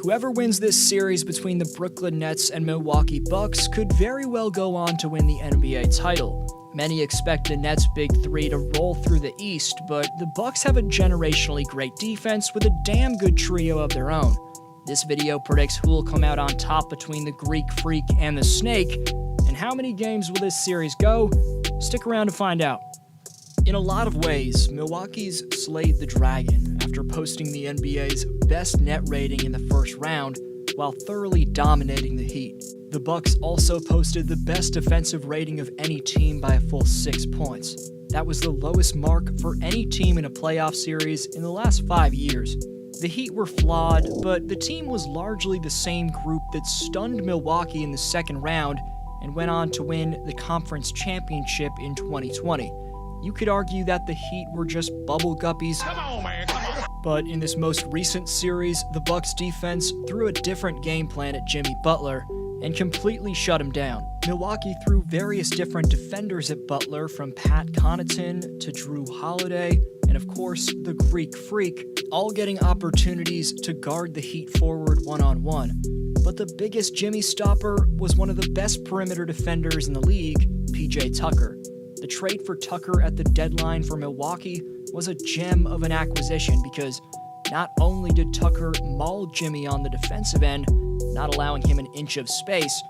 Whoever wins this series between the Brooklyn Nets and Milwaukee Bucks could very well go on to win the NBA title. Many expect the Nets' big three to roll through the East, but the Bucks have a generationally great defense with a damn good trio of their own. This video predicts who will come out on top between the Greek Freak and the Snake, and how many games will this series go? Stick around to find out. In a lot of ways, Milwaukee's slayed the dragon after posting the NBA's best net rating in the first round while thoroughly dominating the Heat. The Bucks also posted the best defensive rating of any team by a full 6 points. That was the lowest mark for any team in a playoff series in the last 5 years. The Heat were flawed, but the team was largely the same group that stunned Milwaukee in the second round and went on to win the conference championship in 2020. You could argue that the Heat were just bubble guppies. Come on, man, come on. But in this most recent series, the Bucks defense threw a different game plan at Jimmy Butler and completely shut him down. Milwaukee threw various different defenders at Butler, from Pat Connaughton to Drew Holiday, and of course, the Greek Freak, all getting opportunities to guard the Heat forward one-on-one. But the biggest Jimmy stopper was one of the best perimeter defenders in the league, PJ Tucker. The trade for Tucker at the deadline for Milwaukee was a gem of an acquisition because not only did Tucker maul Jimmy on the defensive end, not allowing him an inch of space,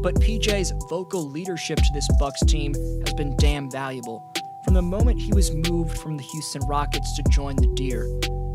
but PJ's vocal leadership to this Bucks team has been damn valuable. From the moment he was moved from the Houston Rockets to join the Deer,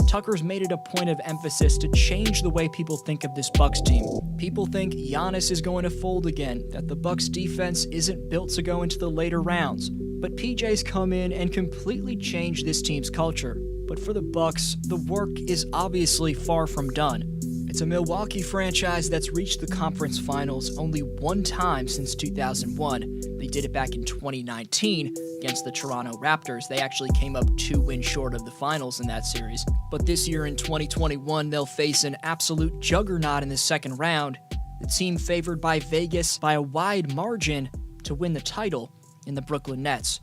Tucker's made it a point of emphasis to change the way people think of this Bucks team. People think Giannis is going to fold again, that the Bucks defense isn't built to go into the later rounds. But PJ's come in and completely changed this team's culture. But for the Bucks, the work is obviously far from done. It's a Milwaukee franchise that's reached the conference finals only one time since 2001. They did it back in 2019 against the Toronto Raptors. They actually came up 2 wins short of the finals in that series. But this year in 2021, they'll face an absolute juggernaut in the second round. The team favored by Vegas by a wide margin to win the title in the Brooklyn Nets.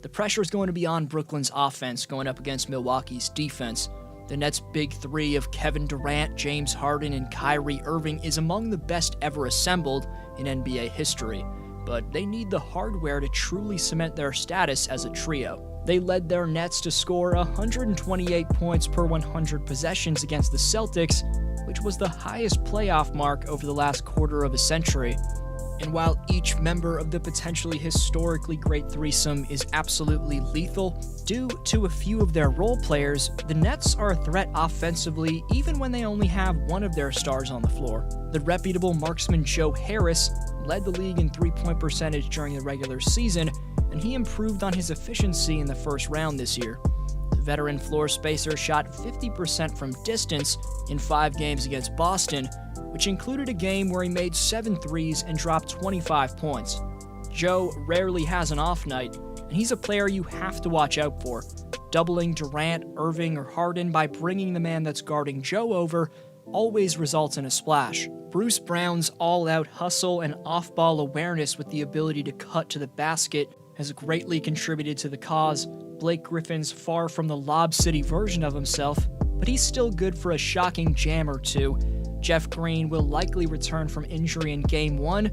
The pressure is going to be on Brooklyn's offense going up against Milwaukee's defense. The Nets' big three of Kevin Durant, James Harden, and Kyrie Irving is among the best ever assembled in NBA history, but they need the hardware to truly cement their status as a trio. They led their Nets to score 128 points per 100 possessions against the Celtics, which was the highest playoff mark over the last quarter of a century. And while each member of the potentially historically great threesome is absolutely lethal, due to a few of their role players, the Nets are a threat offensively even when they only have one of their stars on the floor. The reputable marksman Joe Harris led the league in three-point percentage during the regular season, and he improved on his efficiency in the first round this year. The veteran floor spacer shot 50% from distance in 5 games against Boston, which included a game where he made 7 threes and dropped 25 points. Joe rarely has an off night, and he's a player you have to watch out for. Doubling Durant, Irving, or Harden by bringing the man that's guarding Joe over always results in a splash. Bruce Brown's all-out hustle and off-ball awareness with the ability to cut to the basket has greatly contributed to the cause. Blake Griffin's far from the Lob City version of himself, but he's still good for a shocking jam or two. Jeff Green will likely return from injury in Game 1,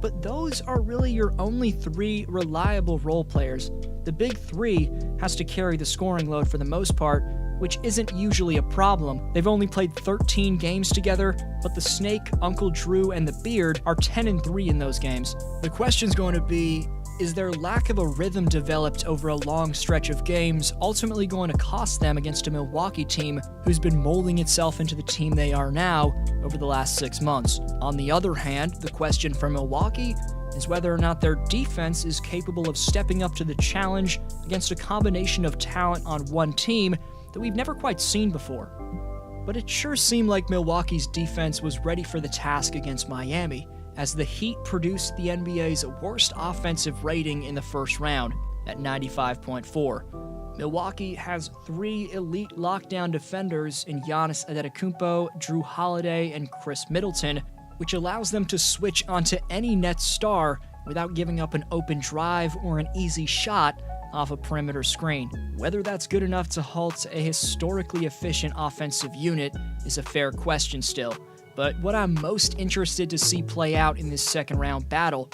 but those are really your only 3 reliable role players. The big 3 has to carry the scoring load for the most part, which isn't usually a problem. They've only played 13 games together, but the Snake, Uncle Drew, and the Beard are 10-3 in those games. The question's going to be, is their lack of a rhythm developed over a long stretch of games ultimately going to cost them against a Milwaukee team who's been molding itself into the team they are now over the last 6 months? On the other hand, the question for Milwaukee is whether or not their defense is capable of stepping up to the challenge against a combination of talent on one team that we've never quite seen before. But it sure seemed like Milwaukee's defense was ready for the task against Miami, as the Heat produced the NBA's worst offensive rating in the first round at 95.4. Milwaukee has 3 elite lockdown defenders in Giannis Antetokounmpo, Drew Holiday, and Chris Middleton, which allows them to switch onto any Nets star without giving up an open drive or an easy shot off a perimeter screen. Whether that's good enough to halt a historically efficient offensive unit is a fair question still. But what I'm most interested to see play out in this second round battle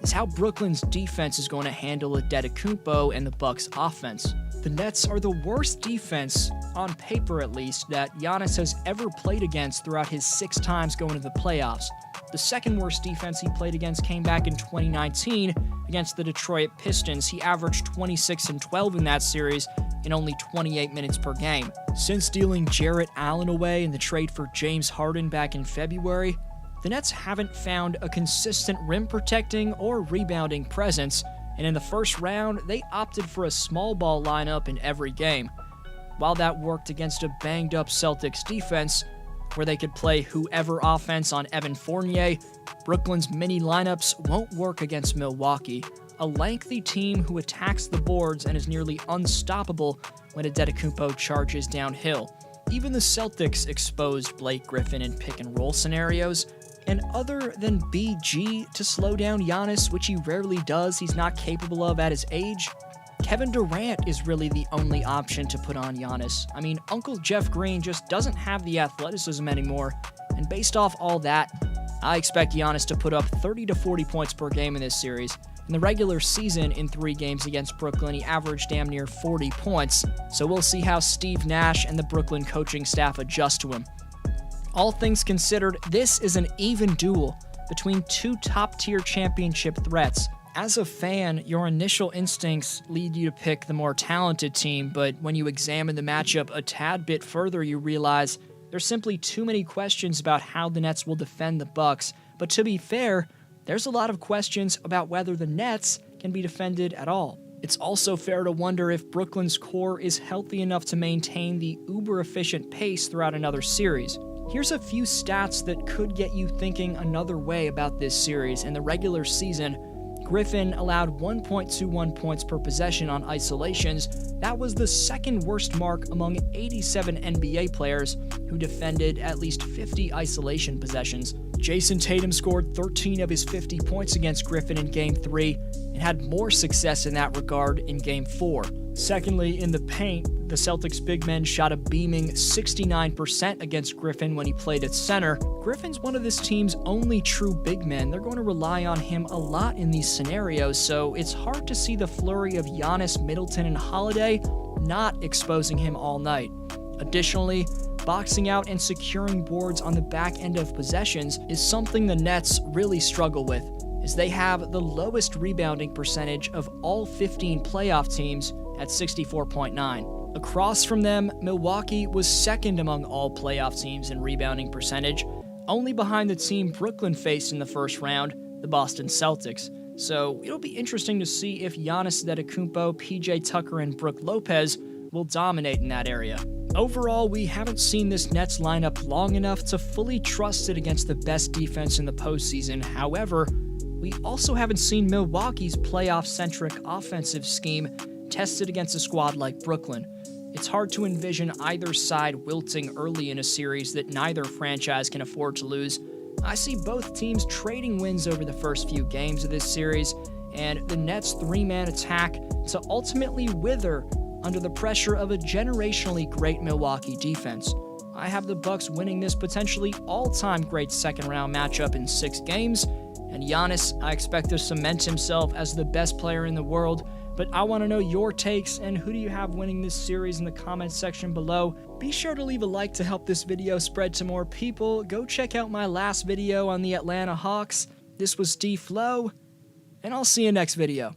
is how Brooklyn's defense is going to handle Antetokounmpo and the Bucks' offense. The Nets are the worst defense, on paper at least, that Giannis has ever played against throughout his 6 times going to the playoffs. The second worst defense he played against came back in 2019 against the Detroit Pistons. He averaged 26 and 12 in that series in only 28 minutes per game. Since dealing Jarrett Allen away in the trade for James Harden back in February, the Nets haven't found a consistent rim-protecting or rebounding presence, and in the first round, they opted for a small ball lineup in every game. While that worked against a banged-up Celtics defense, where they could play whoever offense on Evan Fournier, Brooklyn's mini lineups won't work against Milwaukee, a lengthy team who attacks the boards and is nearly unstoppable when Antetokounmpo charges downhill. Even the Celtics exposed Blake Griffin in pick-and-roll scenarios, and other than BG to slow down Giannis, which he rarely does, he's not capable of at his age, Kevin Durant is really the only option to put on Giannis. I mean, Uncle Jeff Green just doesn't have the athleticism anymore, and based off all that, I expect Giannis to put up 30 to 40 points per game in this series. In the regular season, in 3 games against Brooklyn, he averaged damn near 40 points, so we'll see how Steve Nash and the Brooklyn coaching staff adjust to him. All things considered, this is an even duel between 2 top-tier championship threats. As a fan, your initial instincts lead you to pick the more talented team, but when you examine the matchup a tad bit further, you realize there's simply too many questions about how the Nets will defend the Bucks. But to be fair, there's a lot of questions about whether the Nets can be defended at all. It's also fair to wonder if Brooklyn's core is healthy enough to maintain the uber-efficient pace throughout another series. Here's a few stats that could get you thinking another way about this series. In the regular season, Griffin allowed 1.21 points per possession on isolations. That was the second worst mark among 87 NBA players who defended at least 50 isolation possessions. Jason Tatum scored 13 of his 50 points against Griffin in Game 3 and had more success in that regard in Game 4. Secondly, in the paint, the Celtics big men shot a beaming 69% against Griffin when he played at center. Griffin's one of this team's only true big men. They're going to rely on him a lot in these scenarios, so it's hard to see the flurry of Giannis, Middleton, and Holiday not exposing him all night. Additionally, boxing out and securing boards on the back end of possessions is something the Nets really struggle with, as they have the lowest rebounding percentage of all 15 playoff teams at 64.9. Across from them, Milwaukee was second among all playoff teams in rebounding percentage, only behind the team Brooklyn faced in the first round, the Boston Celtics. So it'll be interesting to see if Giannis Antetokounmpo, PJ Tucker, and Brook Lopez will dominate in that area. Overall, we haven't seen this Nets lineup long enough to fully trust it against the best defense in the postseason. However, we also haven't seen Milwaukee's playoff-centric offensive scheme tested against a squad like Brooklyn. It's hard to envision either side wilting early in a series that neither franchise can afford to lose. I see both teams trading wins over the first few games of this series, and the Nets' 3-man attack to ultimately wither under the pressure of a generationally great Milwaukee defense. I have the Bucks winning this potentially all-time great second-round matchup in 6 games, and Giannis, I expect to cement himself as the best player in the world. But I want to know your takes, and who do you have winning this series in the comments section below. Be sure to leave a like to help this video spread to more people. Go check out my last video on the Atlanta Hawks. This was D-Flow, and I'll see you next video.